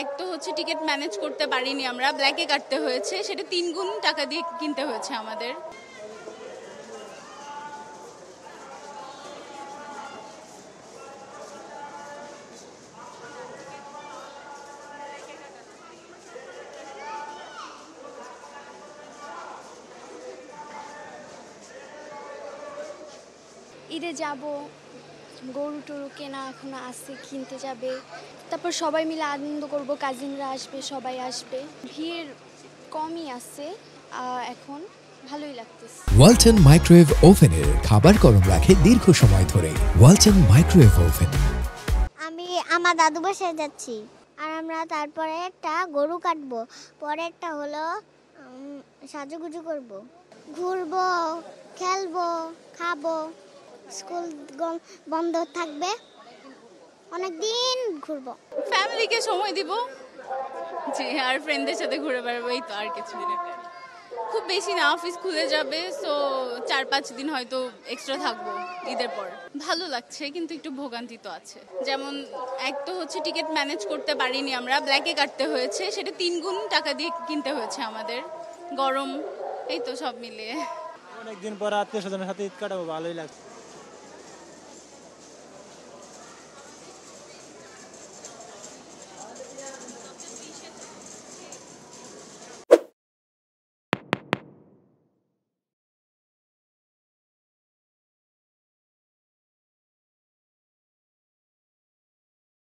এক তো হচ্ছে টিকিট ম্যানেজ করতে পারিনি, আমরা ব্ল্যাকে কাটতে হয়েছে, সেটা 3 গুণ টাকা দিয়ে কিনতে হয়েছে আমাদের। ঈদে যাব, গরু টরু কেনা এখনো আছে, কিনতে যাবে, তারপর সবাই মিলে আনন্দ করব, কাজিনরা আসবে, সবাই আসবে, ভিড় কমই আছে এখন, ভালোই লাগতেছে। ওয়ালটন মাইক্রোওয়েভ ওভেনের খাবার গরম রাখে দীর্ঘ সময় ধরে। Walton microwave oven. আমি আমার দাদু বাসায় যাচ্ছি, আর আমরা তারপরে একটা গরু কাটবো, পরেরটা হলো সাজুগুজু করব, ঘুরবো, খেলবো, খাবো, স্কুল বন্ধ থাকবে, অনেকদিন ঘুরবো, ফ্যামিলিকে সময় দিব, জি, আর ফ্রেন্ডদের সাথে ঘুরে বেড়াবো, এই তো, আর কিছু খুব বেশি না, অফিস খুলে যাবে, সো 4-5 দিন হয়তো এক্সট্রা থাকবো ঈদের পর। ভালো লাগছে, কিন্তু একটু ভোগান্তি তো আছে, যেমন এক তো হচ্ছে টিকিট ম্যানেজ করতে পারিনি, আমরা ব্ল্যাকে কাটতে হয়েছে, সেটা 3 গুণ টাকা দিয়ে কিনতে হয়েছে আমাদের, গরম, এই তো সব মিলিয়ে। অনেকদিন পর আত্মীয় স্বজনের সাথে ঈদ কাটাবো, ভালোই লাগছে।